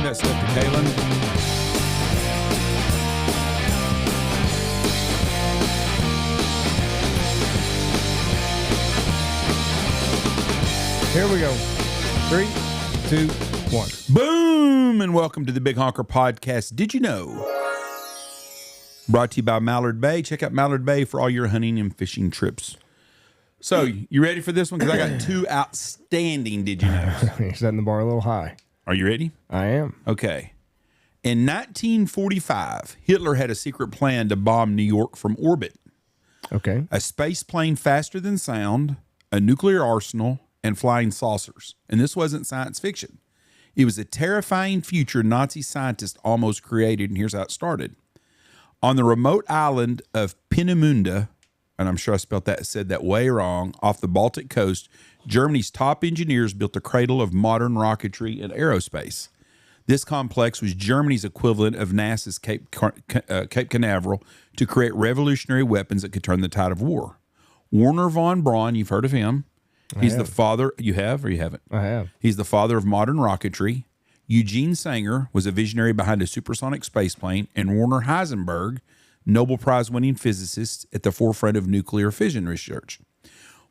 that stuff to Kaylin. Here we go. 3, 2, 1. Boom! And welcome to the Big Honker Podcast. Did you know? Brought to you by Mallard Bay. Check out Mallard Bay for all your hunting and fishing trips. So, you ready for this one? Because I got two outstanding did you know. You're setting the bar a little high. Are you ready? I am. Okay. In 1945, Hitler had a secret plan to bomb New York from orbit. Okay. A space plane faster than sound, a nuclear arsenal, and flying saucers. And this wasn't science fiction. It was a terrifying future Nazi scientists almost created, and here's how it started. On the remote island of Peenemünde, and I'm sure I said that way wrong, off the Baltic coast, Germany's top engineers built the cradle of modern rocketry and aerospace. This complex was Germany's equivalent of NASA's Cape Canaveral to create revolutionary weapons that could turn the tide of war. Werner von Braun, you've heard of him. He's the father. You have or you haven't? I have. He's the father of modern rocketry. Eugene Sanger was a visionary behind a supersonic spaceplane, and Werner Heisenberg, Nobel Prize-winning physicist at the forefront of nuclear fission research.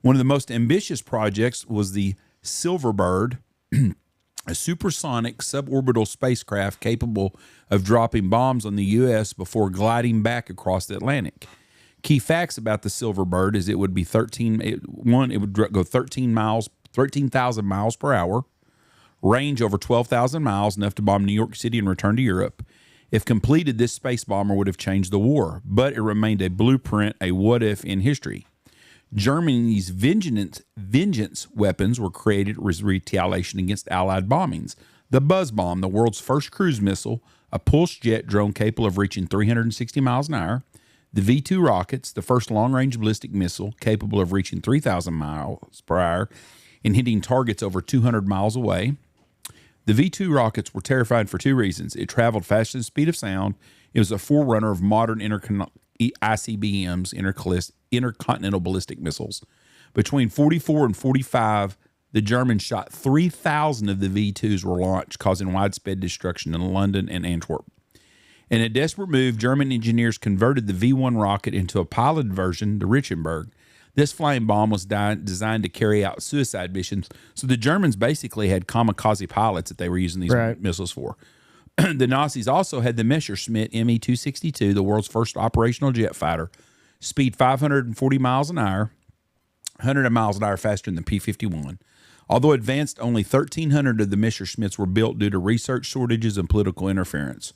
One of the most ambitious projects was the Silverbird, a supersonic suborbital spacecraft capable of dropping bombs on the U.S. before gliding back across the Atlantic. Key facts about the Silverbird is it would be it would go 13,000 miles per hour, range over 12,000 miles, enough to bomb New York City and return to Europe. If completed, this space bomber would have changed the war, but it remained a blueprint, a what-if in history. Germany's vengeance weapons were created as retaliation against Allied bombings. The Buzz Bomb, the world's first cruise missile, a pulse jet drone capable of reaching 360 miles an hour. The V-2 rockets, the first long-range ballistic missile capable of reaching 3,000 miles per hour and hitting targets over 200 miles away. The V-2 rockets were terrifying for two reasons. It traveled faster than the speed of sound. It was a forerunner of modern ICBMs, intercontinental ballistic missiles. Between 44 and 45, the Germans shot 3,000 of the V-2s were launched, causing widespread destruction in London and Antwerp. In a desperate move, German engineers converted the V-1 rocket into a piloted version, the Richenberg. This flying bomb was designed to carry out suicide missions. So the Germans basically had kamikaze pilots that they were using these missiles for. The Nazis also had the Messerschmitt Me-262, the world's first operational jet fighter, speed 540 miles an hour, 100 miles an hour faster than the P-51. Although advanced, only 1,300 of the Messerschmitts were built due to research shortages and political interference.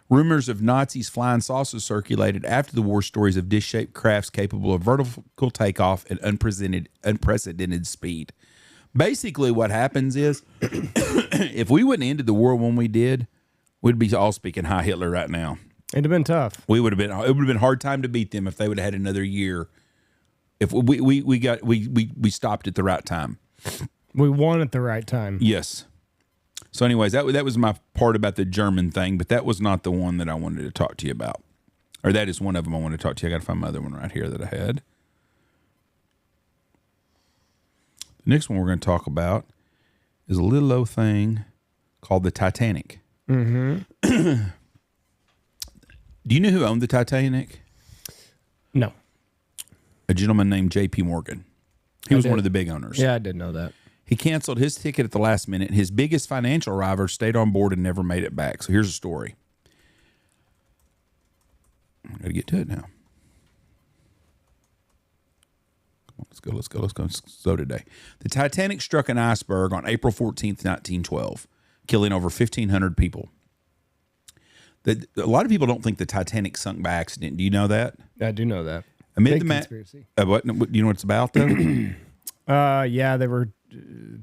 Rumors of Nazis flying saucers circulated after the war, stories of dish-shaped crafts capable of vertical takeoff at unprecedented speed. Basically, what happens is, if we wouldn't have ended the war when we did, we'd be all speaking Heil Hitler right now. It'd have been tough. It would have been a hard time to beat them if they would have had another year. If we stopped at the right time. We won at the right time. Yes. So anyways, that was my part about the German thing, but that was not the one that I wanted to talk to you about. Or that is one of them I wanted to talk to you. I got to find my other one right here that I had. The next one we're going to talk about is a little old thing called the Titanic. Mm-hmm. Do you know who owned the Titanic? No. A gentleman named J.P. Morgan. He was one of the big owners. Yeah, I did know that. He canceled his ticket at the last minute. His biggest financial rival stayed on board and never made it back. So here's the story. I got to get to it now. Come on, let's go. So today. The Titanic struck an iceberg on April 14th, 1912, killing over 1,500 people. A lot of people don't think the Titanic sunk by accident. Do you know that? I do know that. Amid the conspiracy. What? Do you know what it's about, though? Yeah, there were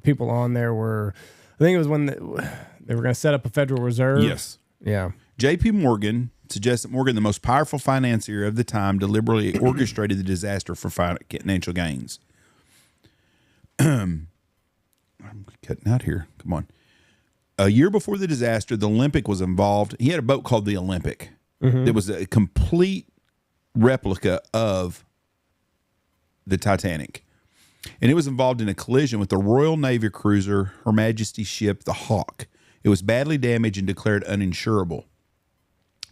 people on there were, I think it was when they were going to set up a Federal Reserve. Yes. Yeah. J.P. Morgan suggests that Morgan, the most powerful financier of the time, deliberately orchestrated the disaster for financial gains. I'm cutting out here. Come on. A year before the disaster, the Olympic was involved. He had a boat called the Olympic. Mm-hmm. It was a complete replica of the Titanic. And it was involved in a collision with the Royal Navy cruiser, Her Majesty's ship, the Hawk. It was badly damaged and declared uninsurable.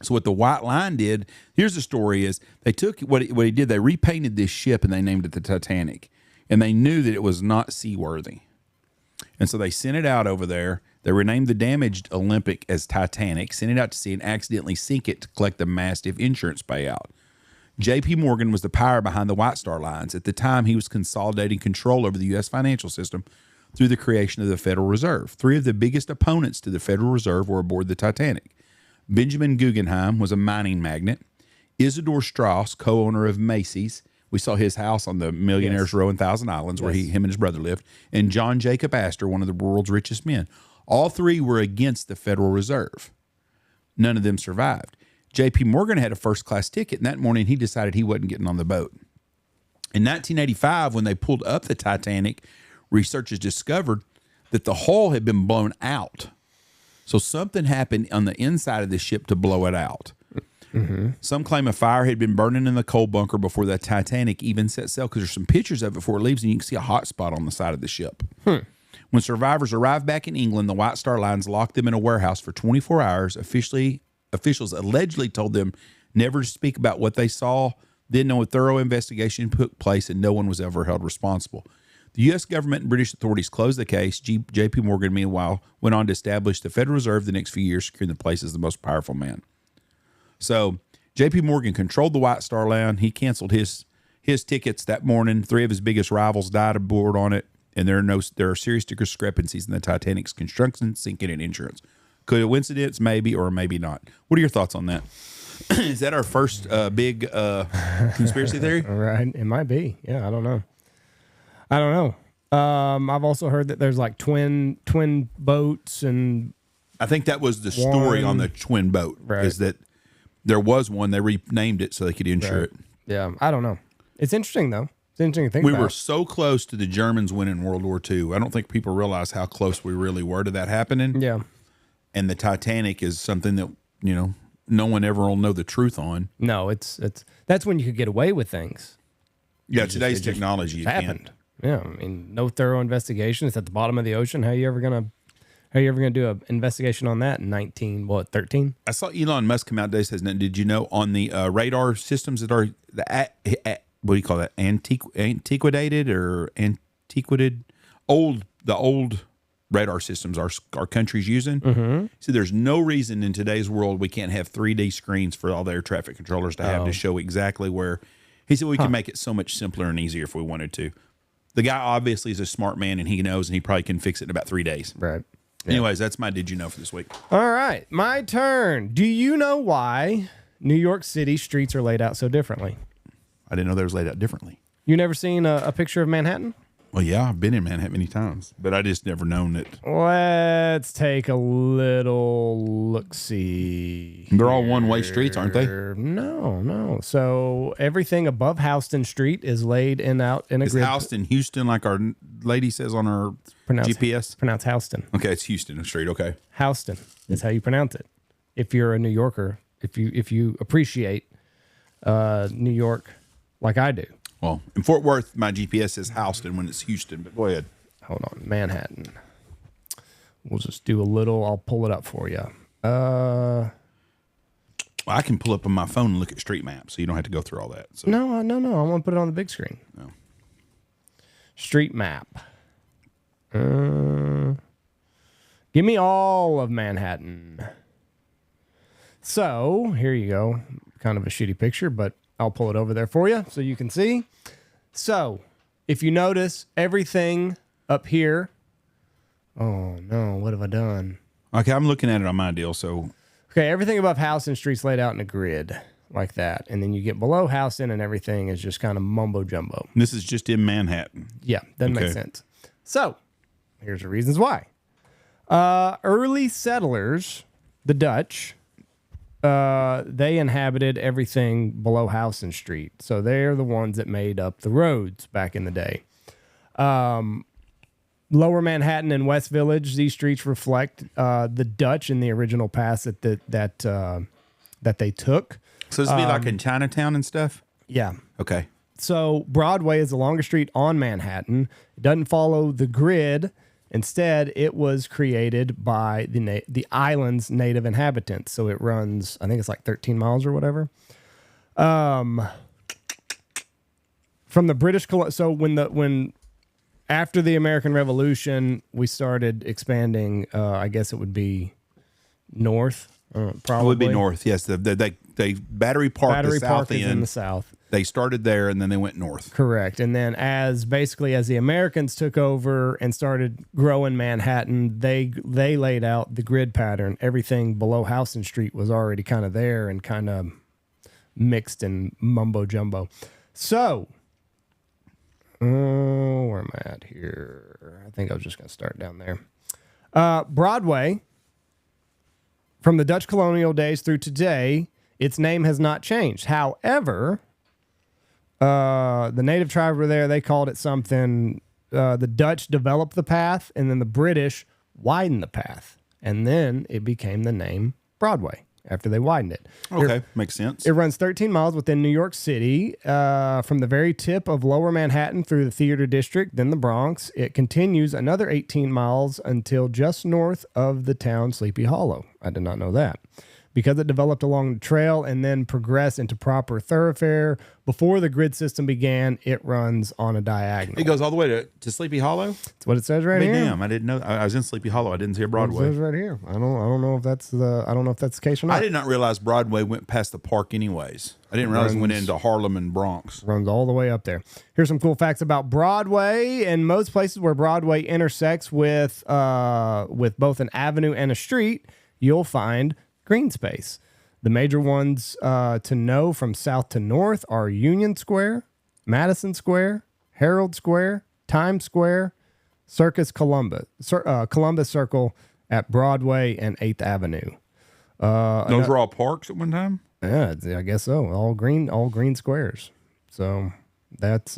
So what the White Line did, here's the story, is they took what he did, they repainted this ship and they named it the Titanic. And they knew that it was not seaworthy. And so they sent it out over there. They renamed the damaged Olympic as Titanic, sent it out to sea and accidentally sink it to collect the massive insurance payout. J.P. Morgan was the power behind the White Star Lines. At the time, he was consolidating control over the U.S. financial system through the creation of the Federal Reserve. Three of the biggest opponents to the Federal Reserve were aboard the Titanic. Benjamin Guggenheim was a mining magnate. Isidore Strauss, co-owner of Macy's. We saw his house on the Millionaires Row in Thousand Islands where him and his brother lived. And John Jacob Astor, one of the world's richest men. All three were against the Federal Reserve. None of them survived. J.P. Morgan had a first-class ticket, and that morning he decided he wasn't getting on the boat. In 1985, when they pulled up the Titanic, researchers discovered that the hull had been blown out. So something happened on the inside of the ship to blow it out. Mm-hmm. Some claim a fire had been burning in the coal bunker before the Titanic even set sail, because there's some pictures of it before it leaves, and you can see a hot spot on the side of the ship. When survivors arrived back in England, the White Star Lines locked them in a warehouse for 24 hours. Officials allegedly told them never to speak about what they saw. Then no thorough investigation took place, and no one was ever held responsible. The U.S. government and British authorities closed the case. J.P. Morgan, meanwhile, went on to establish the Federal Reserve the next few years, securing the place as the most powerful man. So J.P. Morgan controlled the White Star Line. He canceled his tickets that morning. Three of his biggest rivals died aboard on it, and there are serious discrepancies in the Titanic's construction, sinking, and insurance. Coincidence, maybe, or maybe not. What are your thoughts on that? Is that our first big conspiracy theory? Right. It might be. Yeah, I don't know. I've also heard that there's like twin boats, and I think that was the story on the twin boat. Right. Is that there was one, they renamed it so they could insure it. Yeah, I don't know. It's interesting though. It's interesting to think about. We were so close to the Germans winning World War II. I don't think people realize how close we really were to that happening. Yeah. And the Titanic is something that, no one ever will know the truth on. No, it's that's when you could get away with things. Yeah, today's technology just happened. Yeah, I mean, no thorough investigation. It's at the bottom of the ocean. How are you ever gonna do an investigation on that in 13? I saw Elon Musk come out today says, did you know on the radar systems that are what do you call that? Antiquated or antiquated? The old radar systems our country's using. Mm-hmm. So there's no reason in today's world we can't have 3D screens for all their traffic controllers to have to show exactly where. He said we can make it so much simpler and easier if we wanted to. The guy obviously is a smart man, and he knows, and he probably can fix it in about 3 days. Right. Yeah. Anyways, that's my Did You Know for this week. All right, my turn. Do you know why New York City streets are laid out so differently? I didn't know they was laid out differently. You never seen a picture of Manhattan? Well, yeah, I've been in Manhattan many times, but I just never known it. Let's take a little look-see. They're all one-way streets, aren't they? No. So everything above Houston Street is laid out in a grid. Is Houston Houston, like our lady says on her GPS? Pronounce Houston. Okay, it's Houston Street. Okay, Houston is how you pronounce it. If you're a New Yorker, if you appreciate New York like I do. Well, in Fort Worth, my GPS says Houston when it's Houston, but go ahead. Hold on. Manhattan. We'll just do a little. I'll pull it up for you. I can pull up on my phone and look at street maps, so you don't have to go through all that. So. No. I want to put it on the big screen. No. Street map. Give me all of Manhattan. So, here you go. Kind of a shitty picture, but I'll pull it over there for you so you can see. So, if you notice, everything up here. Oh, no. What have I done? Okay, I'm looking at it on my deal, so. Okay, everything above Houston Street's laid out in a grid like that. And then you get below Houston and everything is just kind of mumbo-jumbo. This is just in Manhattan. Yeah, doesn't make sense. So, here's the reasons why. Early settlers, the Dutch, they inhabited everything below Houston Street. So they're the ones that made up the roads back in the day. Lower Manhattan and West Village, these streets reflect the Dutch in the original paths that they took. So this would be like in Chinatown and stuff? Yeah. Okay. So Broadway is the longest street on Manhattan. It doesn't follow the grid, Instead, it was created by the island's native inhabitants. So it runs, I think it's like 13 miles or whatever. From the British so when after the American Revolution, we started expanding. I guess it would be north. Probably It would be north. Yes, they Battery Park. Battery the Park south is end. in the south. They started there and then they went north. Correct. And then as the Americans took over and started growing Manhattan, they laid out the grid pattern. Everything below Houston Street was already kind of there and kind of mixed and mumbo jumbo. So, where am I at here? I think I was just going to start down there. Broadway, from the Dutch colonial days through today, its name has not changed. However, the native tribe were there. They called it something. The Dutch developed the path, and then the British widened the path. And then it became the name Broadway after they widened it. Okay, makes sense. It runs 13 miles within New York City, from the very tip of Lower Manhattan through the Theater District, then the Bronx. It continues another 18 miles until just north of the town Sleepy Hollow. I did not know that. Because it developed along the trail and then progressed into proper thoroughfare, before the grid system began, it runs on a diagonal. It goes all the way to Sleepy Hollow? That's what it says right here. Damn, I didn't know. I was in Sleepy Hollow. I didn't see a Broadway. It says right here. I don't know if that's the case or not. I did not realize Broadway went past the park anyways. I didn't realize it went into Harlem and Bronx. Runs all the way up there. Here's some cool facts about Broadway. In most places where Broadway intersects with both an avenue and a street, you'll find green space. The major ones to know from south to north are Union Square, Madison Square, Herald Square, Times Square, Columbus Circle at Broadway and 8th Avenue. Those were all parks at one time? Yeah, I guess so. All green squares. So that's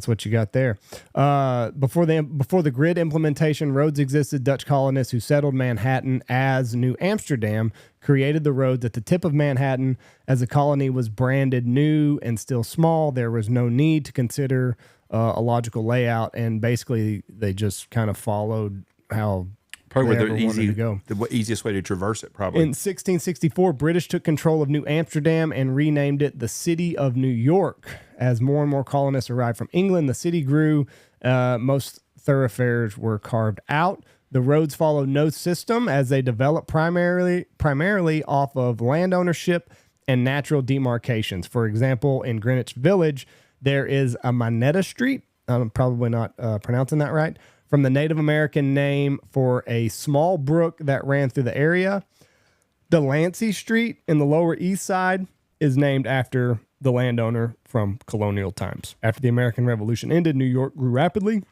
what you got there. Before the grid implementation, roads existed. Dutch colonists who settled Manhattan as New Amsterdam created the roads at the tip of Manhattan. As the colony was branded new and still small, there was no need to consider a logical layout, and basically they just kind of followed how probably the easiest way to traverse it, probably. In 1664, British took control of New Amsterdam and renamed it the City of New York. As more and more colonists arrived from England, the city grew. Most thoroughfares were carved out. The roads followed no system as they developed primarily off of land ownership and natural demarcations. For example, in Greenwich Village, there is a Moneta Street. I'm probably not pronouncing that right. From the Native American name for a small brook that ran through the area. Delancey Street in the Lower East Side is named after the landowner from colonial times. After the American Revolution ended, New York grew rapidly.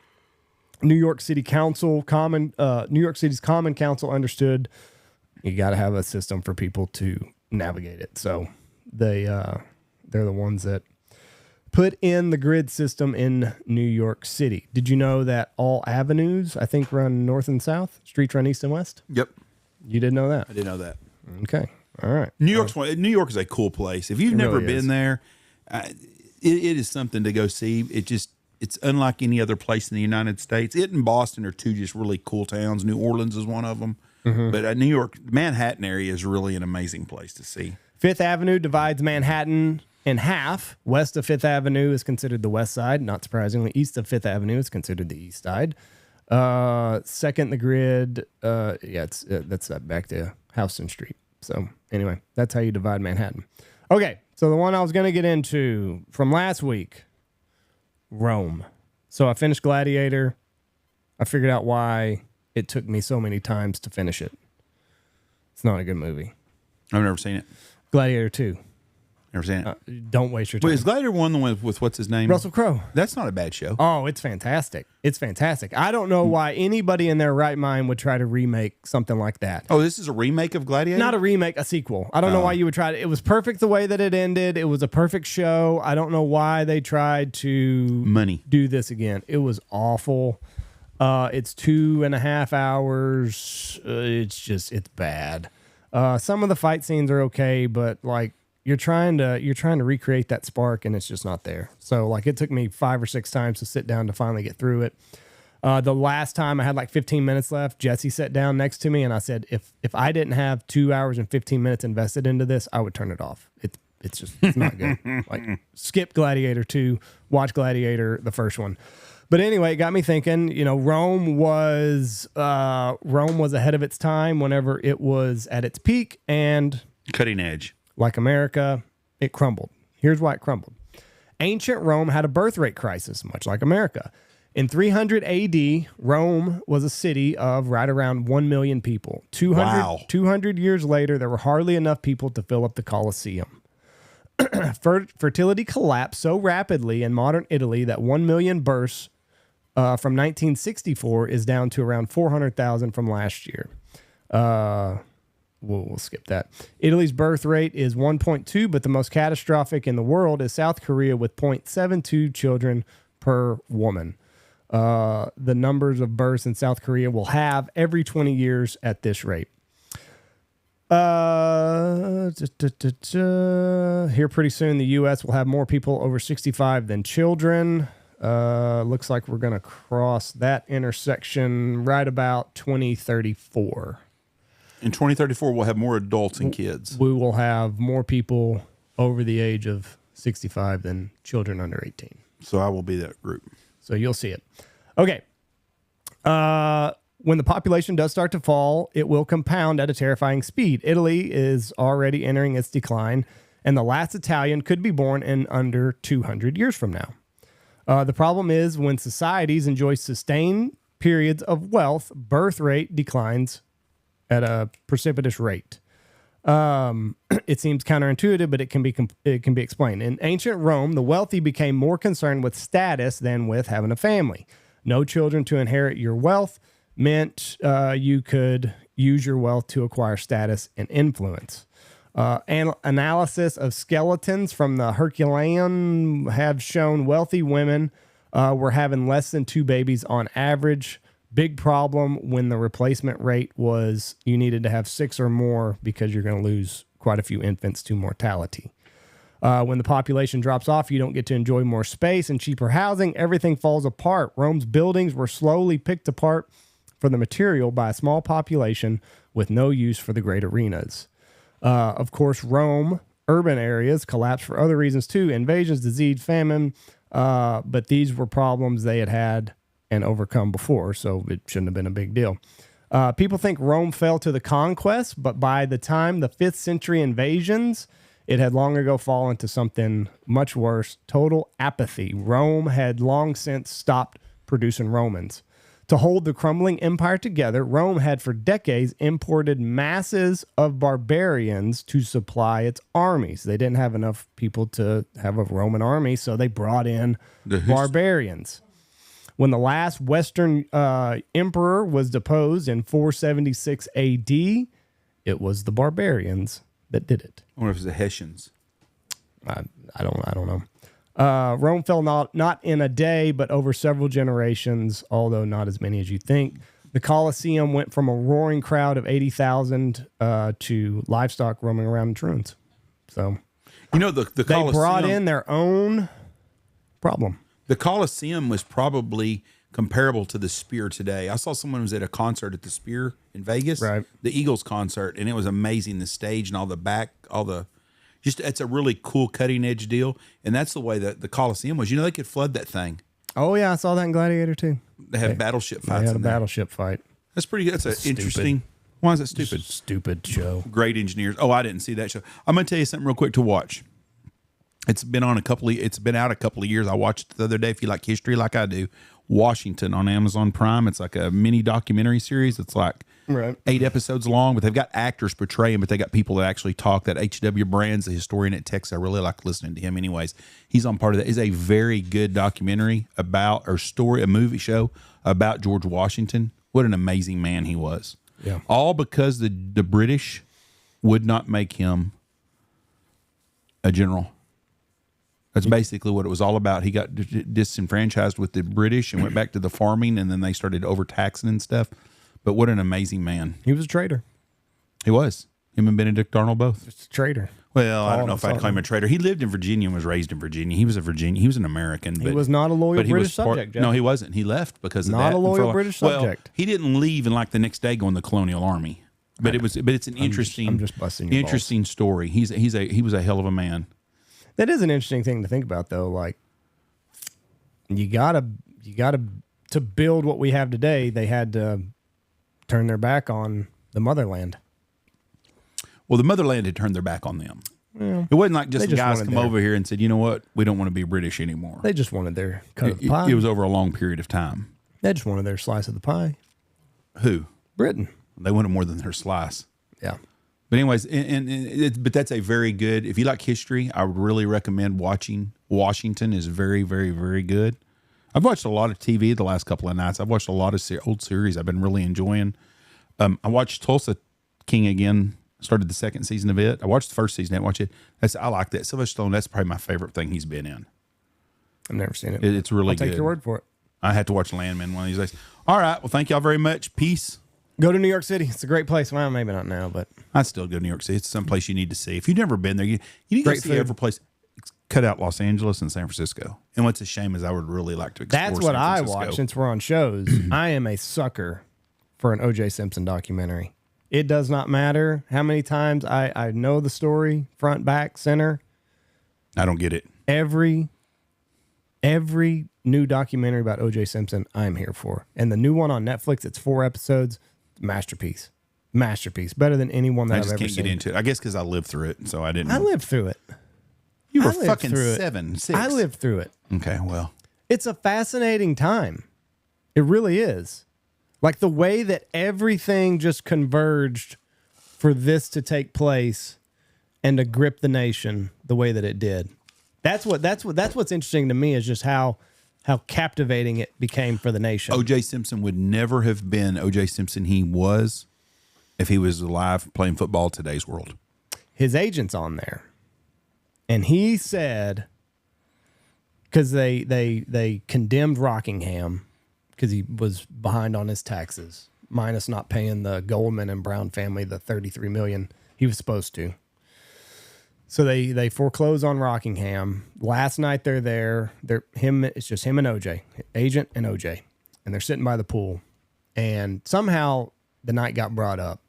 New York City's Common Council understood you got to have a system for people to navigate it. So they're the ones that put in the grid system in New York City. Did you know that all avenues, I think, run north and south? Streets run east and west? Yep. You didn't know that? I didn't know that. Okay. All right. New York is a cool place. If you've never been there, it is something to go see. It's unlike any other place in the United States. It and Boston are two just really cool towns. New Orleans is one of them. Mm-hmm. But New York, Manhattan area is really an amazing place to see. Fifth Avenue divides Manhattan in half. West of Fifth Avenue is considered the west side. Not surprisingly, east of Fifth Avenue is considered the east side. Second, the grid. That's back to Houston Street. So anyway, that's how you divide Manhattan. Okay, so the one I was going to get into from last week, Rome. So I finished Gladiator. I figured out why it took me so many times to finish it. It's not a good movie. I've never seen it. Gladiator 2. Never seen it. Don't waste your time. Wait, is Gladiator 1 the one with what's his name? Russell Crowe. That's not a bad show. Oh, it's fantastic. It's fantastic. I don't know why anybody in their right mind would try to remake something like that. Oh, this is a remake of Gladiator? Not a remake, a sequel. I don't know why you would try to. It was perfect the way that it ended. It was a perfect show. I don't know why they tried to do this again. It was awful. It's 2.5 hours. It's bad. Some of the fight scenes are okay, but like you're trying to recreate that spark and it's just not there. So like it took me 5 or 6 times to sit down to finally get through it. The last time I had like 15 minutes left, Jesse sat down next to me and I said, if I didn't have 2 hours and 15 minutes invested into this, I would turn it off. It's not good. Like skip Gladiator 2, watch Gladiator, the first one. But anyway, it got me thinking, Rome was ahead of its time whenever it was at its peak, and cutting edge. Like America, it crumbled. Here's why it crumbled. Ancient Rome had a birth rate crisis, much like America. In 300 AD, Rome was a city of right around 1 million people. 200 years later, there were hardly enough people to fill up the Colosseum. Fertility collapsed so rapidly in modern Italy that 1 million births from 1964 is down to around 400,000 from last year. We'll skip that. Italy's birth rate is 1.2, but the most catastrophic in the world is South Korea with 0.72 children per woman. The numbers of births in South Korea will halve every 20 years at this rate. Here pretty soon, the U.S. will have more people over 65 than children. Looks like we're going to cross that intersection right about 2034. In 2034, we'll have more adults and kids. We will have more people over the age of 65 than children under 18. So I will be that group. So you'll see it. Okay. When the population does start to fall, it will compound at a terrifying speed. Italy is already entering its decline, and the last Italian could be born in under 200 years from now. The problem is when societies enjoy sustained periods of wealth, birth rate declines at a precipitous rate. It seems counterintuitive, but it can be explained. In ancient Rome, the wealthy became more concerned with status than with having a family. No children to inherit your wealth meant you could use your wealth to acquire status and influence. Analysis of skeletons from the Herculean have shown wealthy women were having less than 2 babies on average. Big problem when the replacement rate was you needed to have 6 or more because you're going to lose quite a few infants to mortality. When the population drops off, you don't get to enjoy more space and cheaper housing. Everything falls apart. Rome's buildings were slowly picked apart for the material by a small population with no use for the great arenas. Of course, Rome, urban areas collapsed for other reasons too. Invasions, disease, famine. But these were problems they had and overcome before, so it shouldn't have been a big deal. People think Rome fell to the conquest, but by the time the 5th century invasions, it had long ago fallen to something much worse, total apathy. Rome had long since stopped producing Romans. To hold the crumbling empire together, Rome had for decades imported masses of barbarians to supply its armies. They didn't have enough people to have a Roman army, so they brought in barbarians. When the last Western emperor was deposed in 476 AD, it was the barbarians that did it. I wonder if it's the Hessians. I don't know. Rome fell not in a day, but over several generations, although not as many as you think. The Colosseum went from a roaring crowd of 80,000 to livestock roaming around in ruins. So, the they Colosseum brought in their own problem. The Colosseum was probably comparable to the Sphere today. I saw someone who was at a concert at the Sphere in Vegas, right? The Eagles concert, and it was amazing. The stage and it's a really cool cutting edge deal. And that's the way that the Colosseum was. They could flood that thing. Oh yeah, I saw that in Gladiator too. They had battleship fights. They had a battleship fight. That's pretty good. That's interesting. Why is that stupid? Stupid show. Great engineers. Oh, I didn't see that show. I'm going to tell you something real quick to watch. It's been out a couple of years. I watched it the other day. If you like history like I do, Washington on Amazon Prime. It's like a mini documentary series. It's like 8 episodes long, but they've got actors portraying, but they got people that actually talk. That H.W. Brands, the historian at Texas, I really like listening to him. Anyways, he's on part of that. It's a very good documentary a movie show about George Washington. What an amazing man he was. Yeah. All because the British would not make him a general. That's basically what it was all about. He got disenfranchised with the British and went back to the farming, and then they started overtaxing and stuff. But what an amazing man. He was a traitor. He was. Him and Benedict Arnold both. Just a traitor. Well, I don't know if I'd claim a traitor. He lived in Virginia and was raised in Virginia. He was an American. But he was not a loyal British subject, Jeff. No, he wasn't. He left because of that. Not a loyal British subject. He didn't leave and like the next day go in the Colonial Army. But it's an interesting, I'm just busting your balls. Story. He was a hell of a man. That is an interesting thing to think about, though. Like, you gotta to build what we have today. They had to turn their back on the motherland. Well, the motherland had turned their back on them. Yeah. It wasn't like just the guys come over here and said, you know what, we don't want to be British anymore. They just wanted their cut of the pie. It was over a long period of time. They just wanted their slice of the pie. Who? Britain. They wanted more than their slice. Yeah. But anyways, but that's a very good, if you like history, I would really recommend watching Washington. Is very, very, very good. I've watched a lot of TV the last couple of nights. I've watched a lot of old series I've been really enjoying. I watched Tulsa King again. Started the second season of it. I watched the first season. I didn't watch it. I like that. Sylvester Stallone, that's probably my favorite thing he's been in. I've never seen it. It's really good. I'll take your word for it. I had to watch Landman one of these days. All right. Well, thank y'all very much. Peace. Go to New York City. It's a great place. Well, maybe not now, but I'd still go to New York City. It's some place you need to see. If you've never been there, you need to see every place. Cut out Los Angeles and San Francisco. And what's a shame is I would really like to explore That's what San Francisco. I watch since we're on shows. I am a sucker for an OJ Simpson documentary. It does not matter how many times I know the story, front, back, center. I don't get it. Every new documentary about OJ Simpson, I'm here for. And the new one on Netflix, it's 4 episodes. Masterpiece. Better than any one that I've ever seen. I just can't get into it. I guess because I lived through it, so I didn't. I lived through it. You were fucking 7, 6. I lived through it. Okay, well. It's a fascinating time. It really is. Like the way that everything just converged for this to take place and to grip the nation the way that it did. That's what's interesting to me is just how captivating it became for the nation. OJ Simpson would never have been OJ Simpson he was if he was alive playing football in today's world. His agent's on there. And he said, because they condemned Rockingham because he was behind on his taxes, minus not paying the Goldman and Brown family the $33 million he was supposed to. So they foreclose on Rockingham. Last night they're there. It's just him and OJ, agent and OJ, and they're sitting by the pool. And somehow the night got brought up,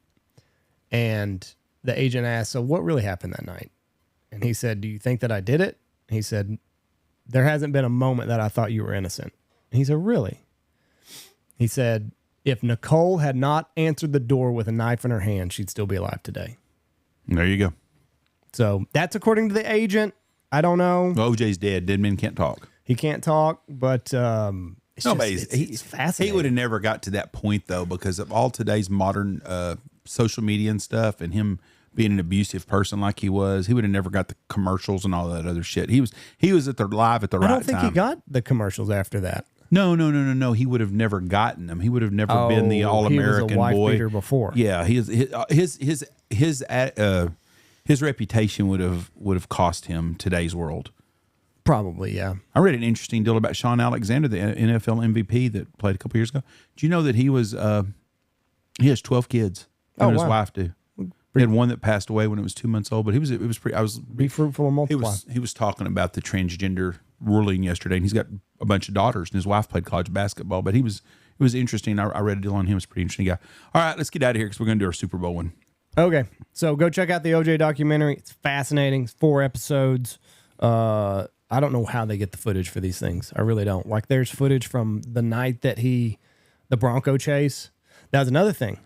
and the agent asked, "So what really happened that night?" And he said, "Do you think that I did it?" He said, "There hasn't been a moment that I thought you were innocent." And he said, "Really?" He said, "If Nicole had not answered the door with a knife in her hand, she'd still be alive today." There you go. So that's according to the agent. I don't know. Well, OJ's dead. Dead men can't talk. He can't talk, but it's fascinating. He would have never got to that point, though, because of all today's modern social media and stuff, and him being an abusive person like he was, he would have never got the commercials and all that other shit. He was live at the right time. I don't think he got the commercials after that. No. He would have never gotten them. He would have never been the all-American he was a wife boy. beater before. Yeah, his reputation would have cost him today's world. Probably, yeah. I read an interesting deal about Sean Alexander, the NFL MVP that played a couple years ago. Do you know that he has 12 kids? Oh, his wow. wife do. He had one that passed away when it was 2 months old, but be fruitful and multiply. He was talking about the transgender ruling yesterday, and he's got a bunch of daughters, and his wife played college basketball. But it was interesting. I read a deal on him. It's a pretty interesting guy. All right, let's get out of here because we're going to do our Super Bowl one. Okay, so go check out the OJ documentary. It's fascinating. It's 4 episodes. I don't know how they get the footage for these things. I really don't. Like, there's footage from the night that the Bronco chase. That was another thing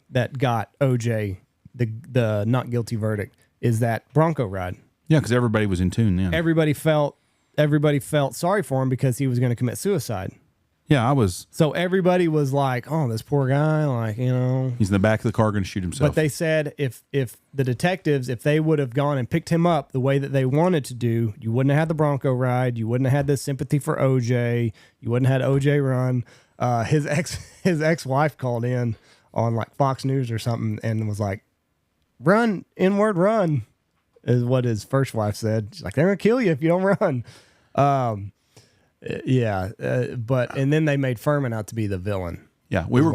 that got OJ the not guilty verdict, is that Bronco ride. Yeah, because everybody was in tune then. Everybody felt sorry for him because he was going to commit suicide. Yeah, I was. So everybody was like, "Oh, this poor guy!" Like, he's in the back of the car going to shoot himself. But they said if the detectives, if they would have gone and picked him up the way that they wanted to do, you wouldn't have had the Bronco ride. You wouldn't have had this sympathy for OJ. You wouldn't have had OJ run. His ex-wife called in on like Fox News or something and was like, "Run, N-word, run," is what his first wife said. She's like, "They're gonna kill you if you don't run." But then they made Furman out to be the villain. Yeah, we were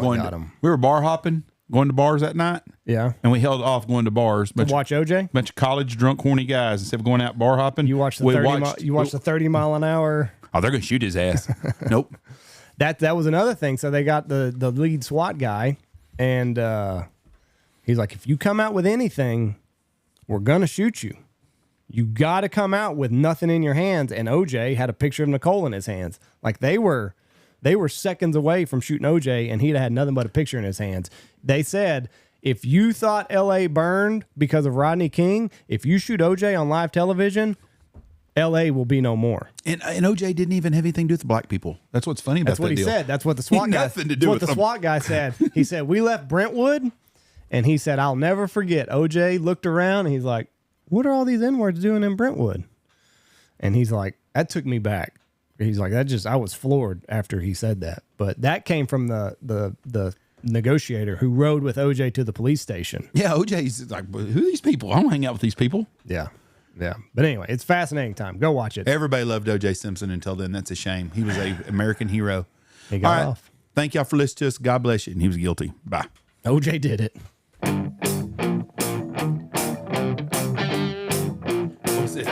bar hopping, going to bars that night, Yeah. and we held off going to bars. Watch OJ. Bunch of college drunk, horny guys. Instead of going out bar hopping, You watched the 30 mile an hour. Oh, they're gonna shoot his ass. Nope. That was another thing. So they got the lead SWAT guy, and he's like, if you come out with anything, we're gonna shoot you. You got to come out with nothing in your hands. And OJ had a picture of Nicole in his hands. Like they were seconds away from shooting OJ, and he'd had nothing but a picture in his hands. They said, if you thought L.A. burned because of Rodney King, if you shoot OJ on live television, L.A. will be no more. And OJ didn't even have anything to do with black people. That's what's funny about That's what that he deal. said. That's what the SWAT guy. Nothing to do with the them. SWAT guy said. He said, we left Brentwood, and he said, I'll never forget. OJ looked around, and he's like, what are all these N-words doing in Brentwood? And he's like, that took me back. He's like, I was floored after he said that. But that came from the negotiator who rode with OJ to the police station. Yeah, OJ's like, who are these people? I don't hang out with these people. Yeah. Yeah. But anyway, it's fascinating time. Go watch it. Everybody loved OJ Simpson until then. That's a shame. He was an American hero. He got off. Thank y'all for listening to us. God bless you. And he was guilty. Bye. OJ did it. What was it?